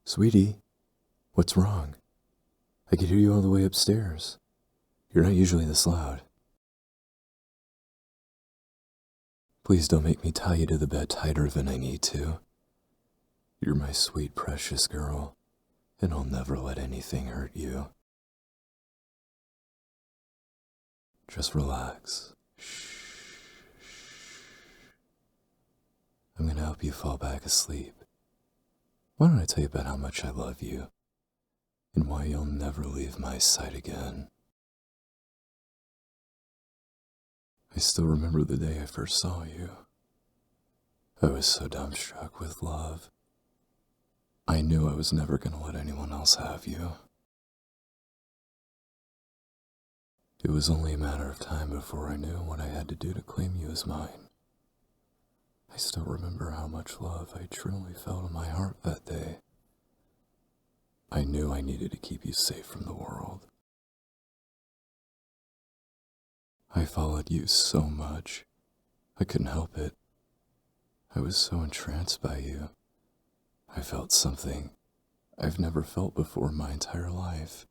Sweetie, what's wrong? I could hear you all the way upstairs. You're not usually this loud. Please don't make me tie you to the bed tighter than I need to. You're my sweet, precious girl, and I'll never let anything hurt you. Just relax. Shh. I'm gonna help you fall back asleep. Why don't I tell you about how much I love you, and why you'll never leave my side again? I still remember the day I first saw you. I was so dumbstruck with love. I knew I was never gonna let anyone else have you. It was only a matter of time before I knew what I had to do to claim you as mine. I still remember how much love I truly felt in my heart that day. I knew I needed to keep you safe from the world. I followed you so much, I couldn't help it. I was so entranced by you. I felt something I've never felt before in my entire life.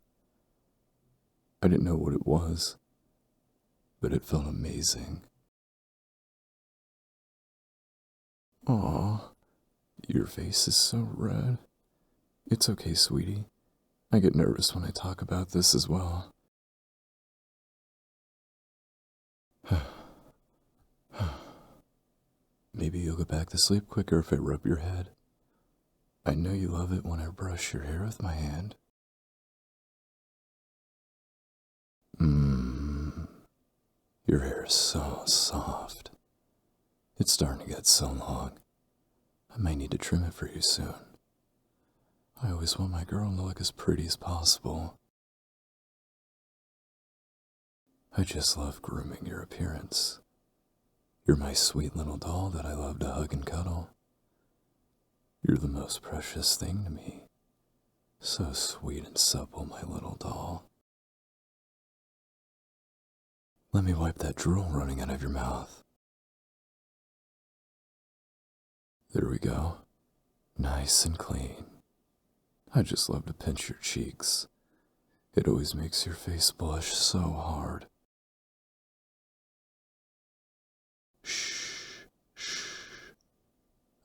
I didn't know what it was, but it felt amazing. Aw, your face is so red. It's okay, sweetie. I get nervous when I talk about this as well. Maybe you'll go back to sleep quicker if I rub your head. I know you love it when I brush your hair with my hand. Your hair is so soft. It's starting to get so long. I might need to trim it for you soon. I always want my girl to look as pretty as possible. I just love grooming your appearance. You're my sweet little doll that I love to hug and cuddle. You're the most precious thing to me. So sweet and supple, my little doll. Let me wipe that drool running out of your mouth. There we go. Nice and clean. I just love to pinch your cheeks. It always makes your face blush so hard. Shh, shh.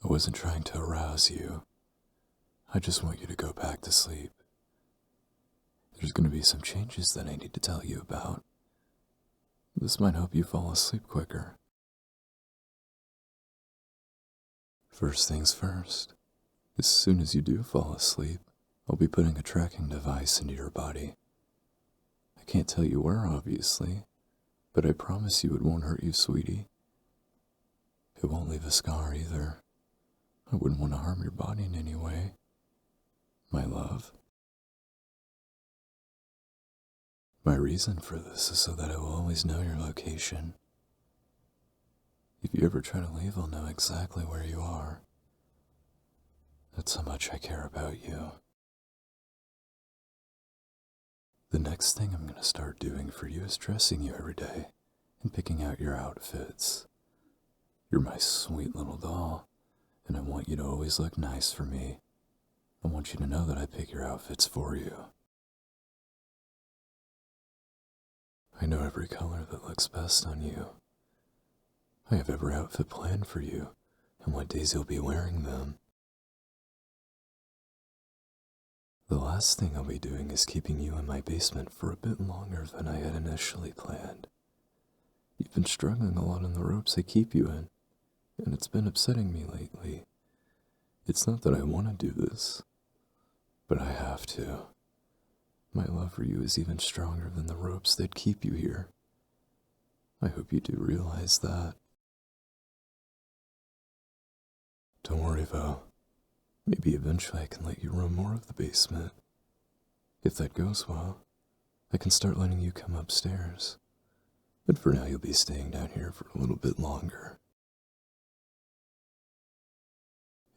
I wasn't trying to arouse you. I just want you to go back to sleep. There's going to be some changes that I need to tell you about. This might help you fall asleep quicker. First things first, as soon as you do fall asleep, I'll be putting a tracking device into your body. I can't tell you where, obviously, but I promise you it won't hurt you, sweetie. It won't leave a scar either. I wouldn't want to harm your body in any way. My love. My reason for this is so that I will always know your location. If you ever try to leave, I'll know exactly where you are. That's how much I care about you. The next thing I'm going to start doing for you is dressing you every day and picking out your outfits. You're my sweet little doll, and I want you to always look nice for me. I want you to know that I pick your outfits for you. I know every color that looks best on you. I have every outfit planned for you and what days you'll be wearing them. The last thing I'll be doing is keeping you in my basement for a bit longer than I had initially planned. You've been struggling a lot on the ropes I keep you in, and it's been upsetting me lately. It's not that I want to do this, but I have to. My love for you is even stronger than the ropes that keep you here. I hope you do realize that. Don't worry though. Maybe eventually I can let you roam more of the basement. If that goes well, I can start letting you come upstairs. But for now you'll be staying down here for a little bit longer.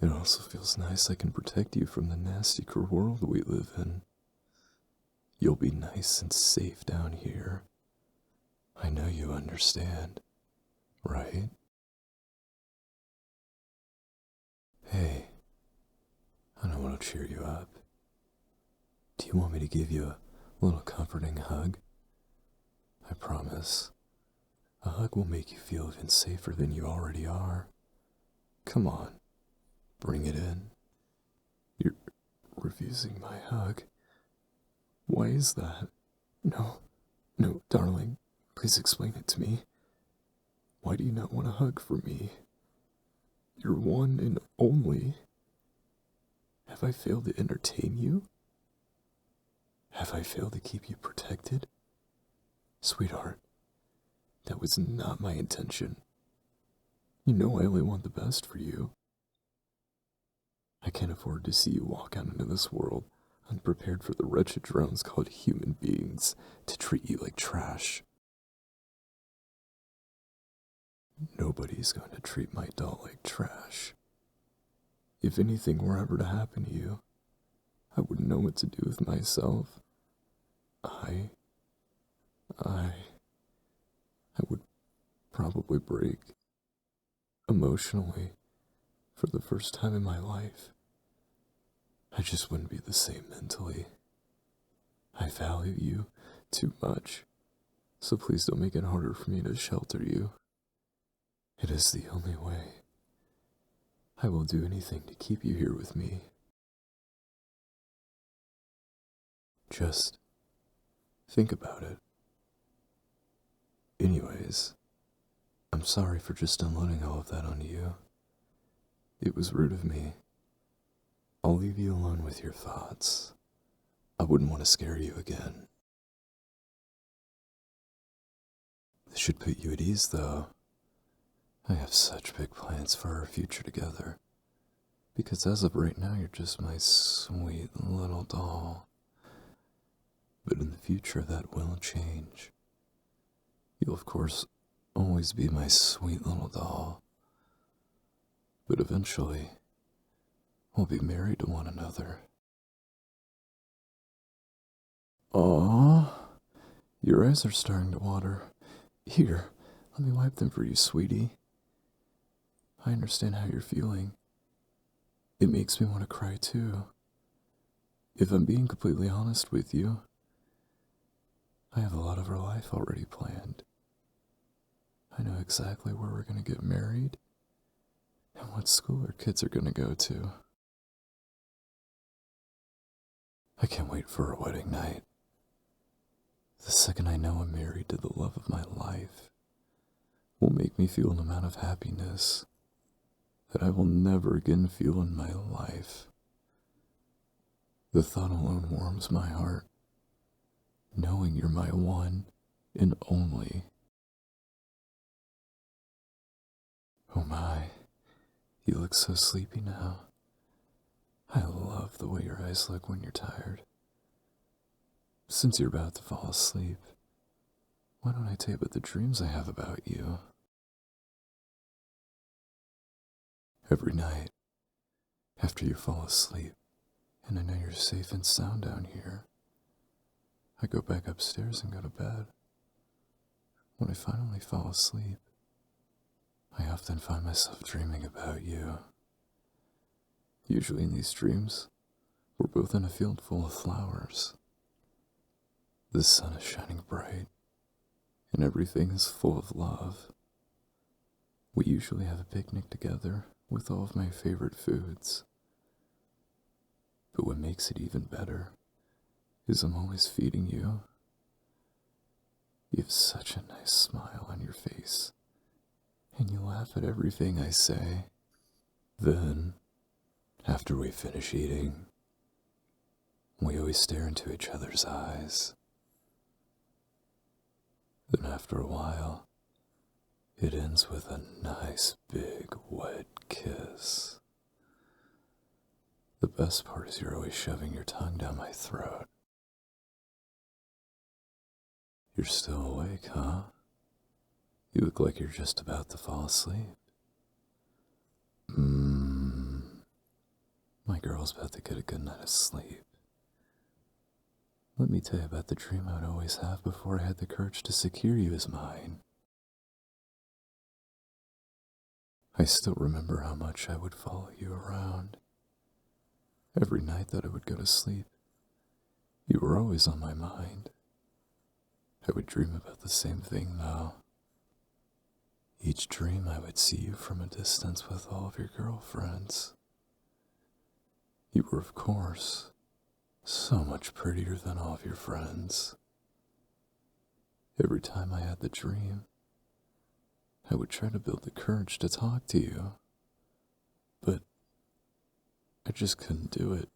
It also feels nice I can protect you from the nasty, cruel world we live in. You'll be nice and safe down here. I know you understand, right? Hey, I know what that'll cheer you up. Do you want me to give you a little comforting hug? I promise. A hug will make you feel even safer than you already are. Come on, bring it in. You're refusing my hug. Why is that? No, no, darling, please explain it to me. Why do you not want a hug from me? You're one and only. Have I failed to entertain you? Have I failed to keep you protected? Sweetheart, that was not my intention. You know I only want the best for you. I can't afford to see you walk out into this world unprepared for the wretched drones called human beings to treat you like trash. Nobody's going to treat my doll like trash. If anything were ever to happen to you, I wouldn't know what to do with myself. I would probably break. Emotionally, for the first time in my life. I just wouldn't be the same mentally. I value you too much, so please don't make it harder for me to shelter you. It is the only way. I will do anything to keep you here with me. Just think about it. Anyways, I'm sorry for just unloading all of that on you. It was rude of me. I'll leave you alone with your thoughts. I wouldn't want to scare you again. This should put you at ease, though. I have such big plans for our future together. Because as of right now, you're just my sweet little doll. But in the future, that will change. You'll, of course, always be my sweet little doll. But eventually, we'll be married to one another. Aww, your eyes are starting to water. Here, let me wipe them for you, sweetie. I understand how you're feeling. It makes me want to cry too. If I'm being completely honest with you, I have a lot of our life already planned. I know exactly where we're going to get married and what school our kids are going to go to. I can't wait for our wedding night. The second I know I'm married to the love of my life will make me feel an amount of happiness that I will never again feel in my life. The thought alone warms my heart, knowing you're my one and only. Oh my, you look so sleepy now. I love the way your eyes look when you're tired. Since you're about to fall asleep, why don't I tell you about the dreams I have about you? Every night, after you fall asleep, and I know you're safe and sound down here, I go back upstairs and go to bed. When I finally fall asleep, I often find myself dreaming about you. Usually in these dreams, we're both in a field full of flowers. The sun is shining bright, and everything is full of love. We usually have a picnic together with all of my favorite foods. But what makes it even better is I'm always feeding you. You have such a nice smile on your face, and you laugh at everything I say. Then, after we finish eating, we always stare into each other's eyes. Then after a while, it ends with a nice big wet kiss. The best part is you're always shoving your tongue down my throat. You're still awake, huh? You look like you're just about to fall asleep. My girl's about to get a good night of sleep. Let me tell you about the dream I would always have before I had the courage to secure you as mine. I still remember how much I would follow you around. Every night that I would go to sleep, you were always on my mind. I would dream about the same thing, though. Each dream I would see you from a distance with all of your girlfriends. You were, of course, so much prettier than all of your friends. Every time I had the dream, I would try to build the courage to talk to you, but I just couldn't do it.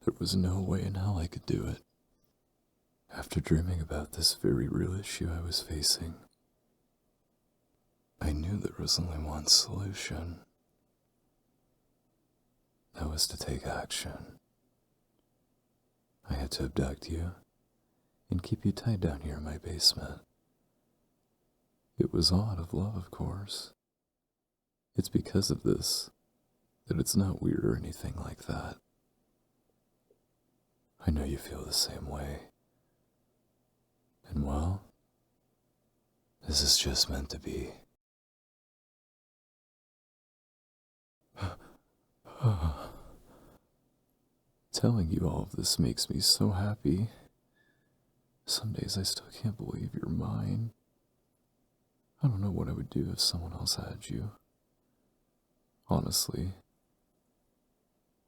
There was no way in hell I could do it. After dreaming about this very real issue I was facing, I knew there was only one solution. That was to take action. I had to abduct you and keep you tied down here in my basement. It was all out of love, of course. It's because of this that it's not weird or anything like that. I know you feel the same way. And well, this is just meant to be. Telling you all of this makes me so happy. Some days I still can't believe you're mine. I don't know what I would do if someone else had you. Honestly,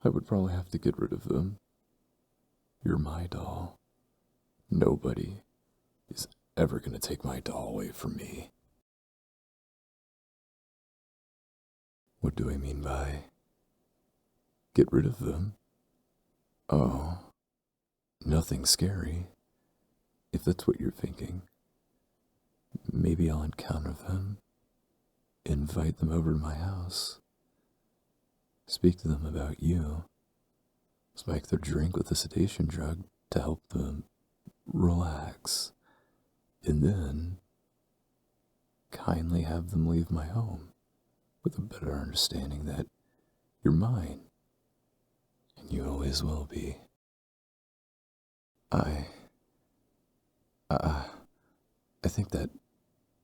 I would probably have to get rid of them. You're my doll. Nobody is ever gonna take my doll away from me. What do I mean by get rid of them? Oh, nothing scary. If that's what you're thinking, maybe I'll encounter them, invite them over to my house, speak to them about you, spike their drink with a sedation drug to help them relax, and then kindly have them leave my home with a better understanding that you're mine, and you always will be. I think that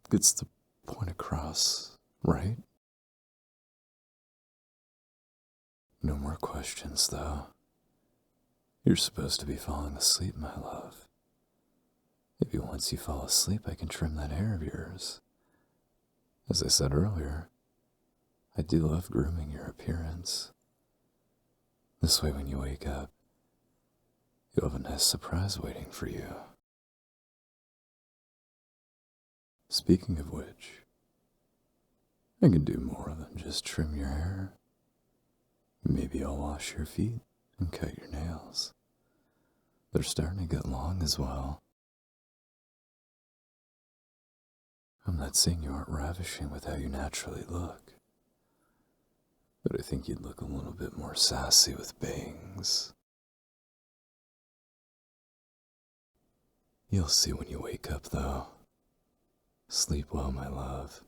gets the point across, right? No more questions, though. You're supposed to be falling asleep, my love. Maybe once you fall asleep, I can trim that hair of yours. As I said earlier, I do love grooming your appearance. This way, when you wake up, you'll have a nice surprise waiting for you. Speaking of which, I can do more than just trim your hair. Maybe I'll wash your feet and cut your nails. They're starting to get long as well. I'm not saying you aren't ravishing with how you naturally look, but I think you'd look a little bit more sassy with bangs. You'll see when you wake up, though. Sleep well, my love.